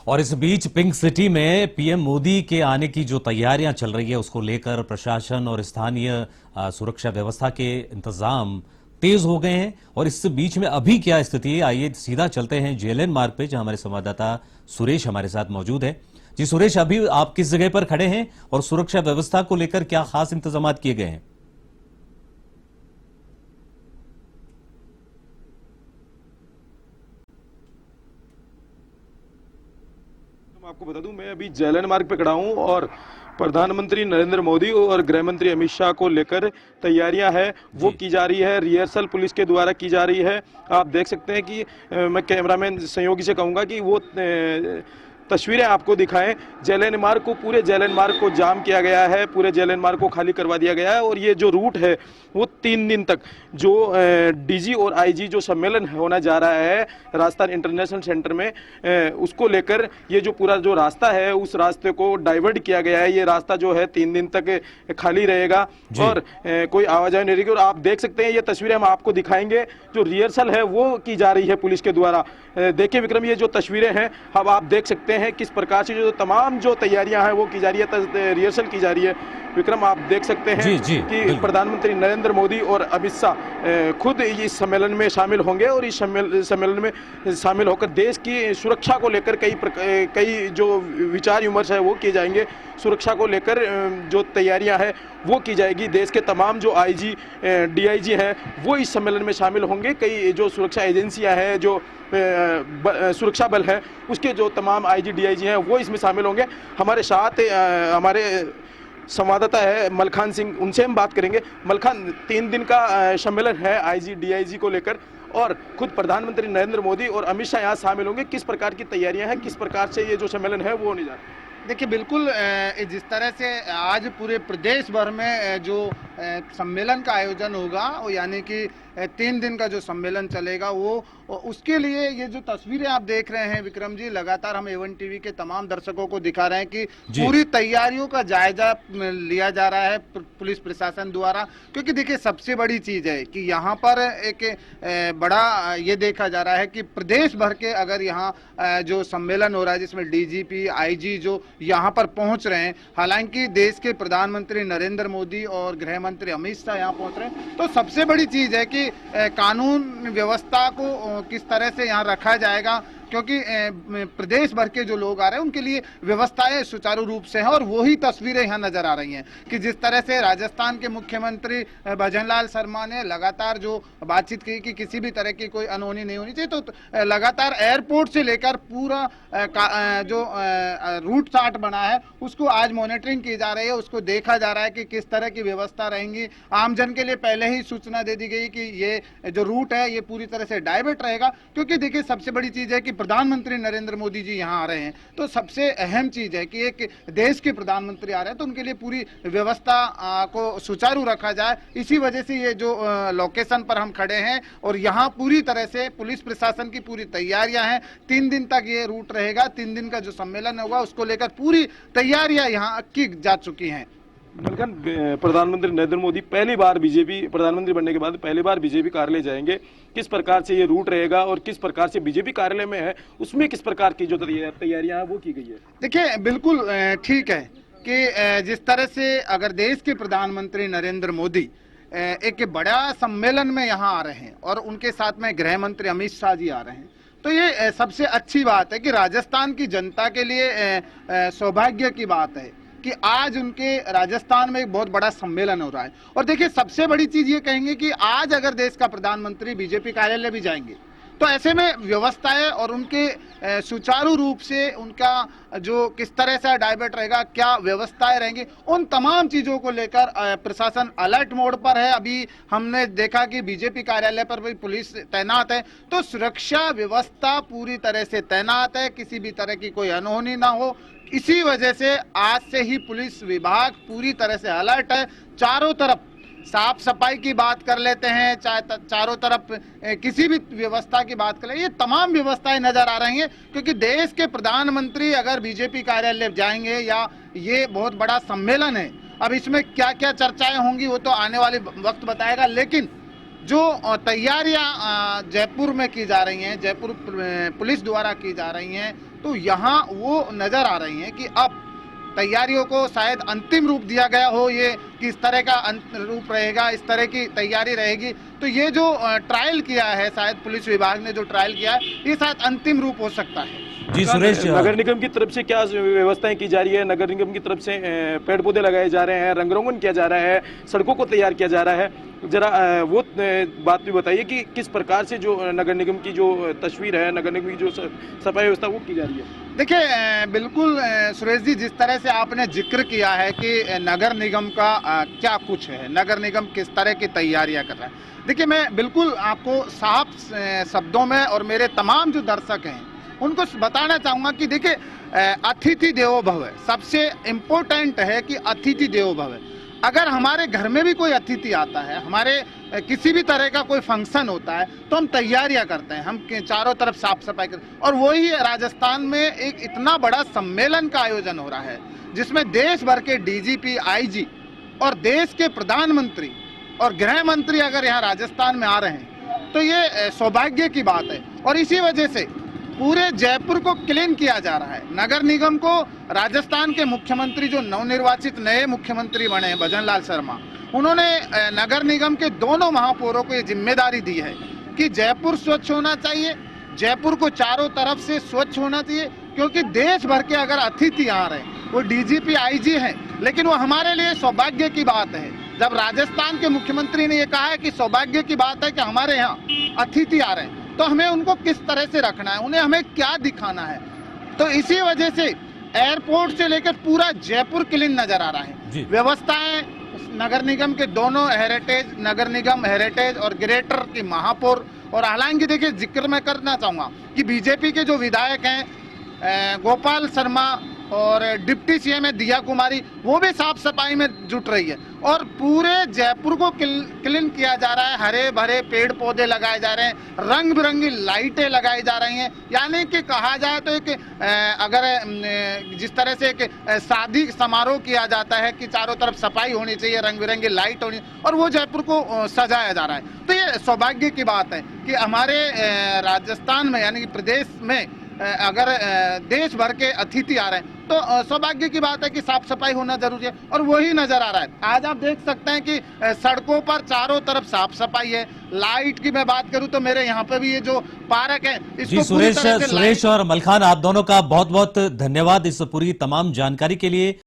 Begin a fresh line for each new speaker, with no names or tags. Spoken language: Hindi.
और इस बीच पिंक सिटी में पीएम मोदी के आने की जो तैयारियां चल रही है उसको लेकर प्रशासन और स्थानीय सुरक्षा व्यवस्था के इंतजाम तेज हो गए हैं। और इस बीच में अभी क्या स्थिति है, आइए सीधा चलते हैं जेएलएन मार्ग पे, जहां हमारे संवाददाता सुरेश हमारे साथ मौजूद है। जी सुरेश, अभी आप किस जगह पर खड़े हैं और सुरक्षा व्यवस्था को लेकर क्या खास इंतजाम किए गए हैं?
आपको बता दूं, मैं अभी जेएलएन मार्ग पे खड़ा हूं और प्रधानमंत्री नरेंद्र मोदी और गृह मंत्री अमित शाह को लेकर तैयारियां है वो की जा रही है। रिहर्सल पुलिस के द्वारा की जा रही है। आप देख सकते हैं कि मैं कैमरामैन सहयोगी से कहूंगा कि वो तस्वीरें आपको दिखाएं। जेएलएन मार्ग को, पूरे जेएलएन मार्ग को जाम किया गया है, पूरे जेएलएन मार्ग को खाली करवा दिया गया है। और ये जो रूट है वो 3 दिन तक जो डीजी और आईजी जो सम्मेलन होना जा रहा है राजस्थान इंटरनेशनल सेंटर में, उसको लेकर ये जो पूरा जो रास्ता है उस रास्ते को डाइवर्ट किया गया है। ये रास्ता जो है 3 दिन तक खाली रहेगा और कोई आवाजाही नहीं रहेगी। और आप देख सकते हैं, ये तस्वीरें हम आपको दिखाएंगे, जो रिहर्सल है वो की जा रही है पुलिस के द्वारा। देखिए विक्रम, ये जो तस्वीरें हैं अब आप देख सकते हैं किस प्रकार से जो तमाम जो तैयारियां हैं वो की जा रही है, रिहर्सल की जा रही है। विक्रम, आप देख सकते हैं कि प्रधानमंत्री नरेंद्र मोदी और अमित शाह खुद इस सम्मेलन में शामिल होंगे और इस सम्मेलन में शामिल होकर देश की सुरक्षा को लेकर कई जो विचार विमर्श है वो किए जाएंगे। सुरक्षा को लेकर जो तैयारियां हैं वो की जाएगी। देश के तमाम जो आईजी डीआईजी हैं वो इस सम्मेलन में शामिल होंगे। कई जो सुरक्षा एजेंसियां हैं, जो सुरक्षा बल है, उसके जो तमाम आईजी डीआईजी हैं वो इसमें शामिल होंगे। हमारे साथ हमारे संवाददाता है मलखान सिंह, उनसे हम बात करेंगे। मलखान, 3 दिन का सम्मेलन है आईजी डीआईजी को लेकर और खुद प्रधानमंत्री नरेंद्र मोदी और अमित शाह यहाँ शामिल होंगे। किस प्रकार की तैयारियां हैं, किस प्रकार से ये जो सम्मेलन है वो होने जा रहा है?
देखिए, बिल्कुल जिस तरह से आज पूरे प्रदेश भर में जो सम्मेलन का आयोजन होगा, वो यानी कि 3 दिन का जो सम्मेलन चलेगा, वो उसके लिए ये जो तस्वीरें आप देख रहे हैं विक्रम जी, लगातार हम A1 टीवी के तमाम दर्शकों को दिखा रहे हैं कि पूरी तैयारियों का जायजा लिया जा रहा है पुलिस प्रशासन द्वारा। क्योंकि देखिए, सबसे बड़ी चीज है कि यहाँ पर एक बड़ा ये देखा जा रहा है कि प्रदेश भर के अगर यहाँ जो सम्मेलन हो रहा है जिसमें डीजीपी आईजी जो यहाँ पर पहुंच रहे हैं, हालांकि देश के प्रधानमंत्री नरेंद्र मोदी और गृह मंत्री अमित शाह यहाँ पहुंच रहे हैं, तो सबसे बड़ी चीज है कि कानून व्यवस्था को किस तरह से यहाँ रखा जाएगा। क्योंकि प्रदेश भर के जो लोग आ रहे हैं उनके लिए व्यवस्थाएं सुचारू रूप से हैं और वही तस्वीरें यहाँ नजर आ रही हैं कि जिस तरह से राजस्थान के मुख्यमंत्री भजनलाल शर्मा ने लगातार जो बातचीत की कि किसी भी तरह की कोई अनहोनी नहीं होनी चाहिए, तो लगातार एयरपोर्ट से लेकर पूरा जो रूट चार्ट बना है उसको आज मॉनिटरिंग की जा रही है, उसको देखा जा रहा है कि किस तरह की व्यवस्था रहेंगी। आमजन के लिए पहले ही सूचना दे दी गई कि ये जो रूट है ये पूरी तरह से डाइवर्ट रहेगा। क्योंकि देखिए, सबसे बड़ी चीज है कि प्रधानमंत्री नरेंद्र मोदी जी यहाँ आ रहे हैं, तो सबसे अहम चीज है कि एक देश के प्रधानमंत्री आ रहे हैं, तो उनके लिए पूरी व्यवस्था को सुचारू रखा जाए। इसी वजह से ये जो लोकेशन पर हम खड़े हैं और यहाँ पूरी तरह से पुलिस प्रशासन की पूरी तैयारियां हैं। 3 दिन तक ये रूट रहेगा, 3 दिन का जो सम्मेलन होगा उसको लेकर पूरी तैयारियां यहाँ की जा चुकी हैं।
मलखान, प्रधानमंत्री नरेंद्र मोदी पहली बार बीजेपी प्रधानमंत्री बनने के बाद पहली बार बीजेपी कार्यालय जाएंगे। किस प्रकार से ये रूट रहेगा और किस प्रकार से बीजेपी कार्यालय में है उसमें किस प्रकार की जो तैयारियां हैं वो की गई है?
देखिए, बिल्कुल ठीक है कि जिस तरह से अगर देश के प्रधानमंत्री नरेंद्र मोदी एक बड़ा सम्मेलन में यहाँ आ रहे हैं और उनके साथ में गृह मंत्री अमित शाह जी आ रहे हैं, तो ये सबसे अच्छी बात है कि राजस्थान की जनता के लिए सौभाग्य की बात है कि आज उनके राजस्थान में एक बहुत बड़ा सम्मेलन हो रहा है। और देखिए, सबसे बड़ी चीज ये कहेंगे कि आज अगर देश का प्रधानमंत्री बीजेपी कार्यालय भी जाएंगे तो ऐसे में व्यवस्थाएं और उनके सुचारू रूप से उनका जो किस तरह से डाइवर्ट रहेगा, क्या व्यवस्थाएं रहेंगी, उन तमाम चीजों को लेकर प्रशासन अलर्ट मोड पर है। अभी हमने देखा कि बीजेपी कार्यालय पर भी पुलिस तैनात है, तो सुरक्षा व्यवस्था पूरी तरह से तैनात है, किसी भी तरह की कोई अनहोनी ना हो। इसी वजह से आज से ही पुलिस विभाग पूरी तरह से अलर्ट है। चारों तरफ साफ सफाई की बात कर लेते हैं, चाहे चारों तरफ किसी भी व्यवस्था की बात करें, ये तमाम व्यवस्थाएं नजर आ रही हैं। क्योंकि देश के प्रधानमंत्री अगर बीजेपी कार्यालय जाएंगे या ये बहुत बड़ा सम्मेलन है, अब इसमें क्या क्या चर्चाएं होंगी वो तो आने वाले वक्त बताएगा। लेकिन जो तैयारियां जयपुर में की जा रही हैं, जयपुर पुलिस द्वारा की जा रही हैं, तो यहाँ वो नजर आ रही है कि अब तैयारियों को शायद अंतिम रूप दिया गया हो, ये किस तरह का रूप रहेगा, इस तरह की तैयारी रहेगी। तो ये जो ट्रायल किया है, शायद पुलिस विभाग ने जो ट्रायल किया है, ये शायद अंतिम रूप हो सकता है।
जी सुरेश,
नगर निगम की तरफ से क्या व्यवस्थाएं की जा रही है? नगर निगम की तरफ से पेड़ पौधे लगाए जा रहे हैं, रंग रोगन किया जा रहा है, सड़कों को तैयार किया जा रहा है, जरा वो बात भी बताइए कि किस प्रकार से जो नगर निगम की जो तस्वीर है, नगर निगम की जो सफाई व्यवस्था वो की जा रही है?
देखिए बिल्कुल सुरेश जी, जिस तरह से आपने जिक्र किया है कि नगर निगम का क्या कुछ है, नगर निगम किस तरह की तैयारियां कर रहा है, देखिए मैं बिल्कुल आपको साफ शब्दों में और मेरे तमाम जो दर्शक हैं उनको बताना चाहूंगा कि देखिए अतिथि देवो भव है, सबसे इम्पोर्टेंट है कि अतिथि देवो भव है। अगर हमारे घर में भी कोई अतिथि आता है, हमारे किसी भी तरह का कोई फंक्शन होता है, तो हम तैयारियां करते हैं, हम चारों तरफ साफ सफाई करते हैं। और वही राजस्थान में एक इतना बड़ा सम्मेलन का आयोजन हो रहा है जिसमें देश भर के डीजीपी, आईजी और देश के प्रधानमंत्री और गृह मंत्री अगर यहाँ राजस्थान में आ रहे हैं तो ये सौभाग्य की बात है। और इसी वजह से पूरे जयपुर को क्लीन किया जा रहा है। नगर निगम को राजस्थान के मुख्यमंत्री जो नवनिर्वाचित नए मुख्यमंत्री बने हैं भजन लाल शर्मा, उन्होंने नगर निगम के दोनों महापौरों को ये जिम्मेदारी दी है कि जयपुर स्वच्छ होना चाहिए, जयपुर को चारों तरफ से स्वच्छ होना चाहिए। क्योंकि देश भर के अगर अतिथि आ रहे हैं, वो डीजीपी, आईजी हैं, लेकिन वो हमारे लिए सौभाग्य की बात है। जब राजस्थान के मुख्यमंत्री ने ये कहा है कि सौभाग्य की बात है कि हमारे यहाँ अतिथि आ रहे हैं, तो हमें उनको किस तरह से रखना है, उन्हें हमें क्या दिखाना है। तो इसी वजह से एयरपोर्ट से लेकर पूरा जयपुर क्लीन नजर आ रहा है। व्यवस्थाएं नगर निगम के दोनों हेरिटेज, नगर निगम हेरिटेज और ग्रेटर की महापौर, और हालांकि देखिए जिक्र मैं करना चाहूंगा कि बीजेपी के जो विधायक हैं गोपाल शर्मा और डिप्टी सीएम है दिया कुमारी, वो भी साफ सफाई में जुट रही है और पूरे जयपुर को क्लीन किया जा रहा है। हरे भरे पेड़ पौधे लगाए जा रहे हैं, रंग बिरंगी लाइटें लगाई जा रही हैं। यानी कि कहा जाए तो एक अगर जिस तरह से एक शादी समारोह किया जाता है कि चारों तरफ सफाई होनी चाहिए, रंग बिरंगी लाइट होनी, और वो जयपुर को सजाया जा रहा है। तो ये सौभाग्य की बात है कि हमारे राजस्थान में यानी कि प्रदेश में अगर देश भर के अतिथि आ रहे हैं तो सौभाग्य की बात है कि साफ सफाई होना जरूरी है, और वही नजर आ रहा है। आज आप देख सकते हैं कि सड़कों पर चारों तरफ साफ सफाई है। लाइट की मैं बात करूं तो मेरे यहाँ पे भी ये जो पार्क है इसको
सुरेश और मलखान, आप दोनों का बहुत बहुत धन्यवाद इस पूरी तमाम जानकारी के लिए।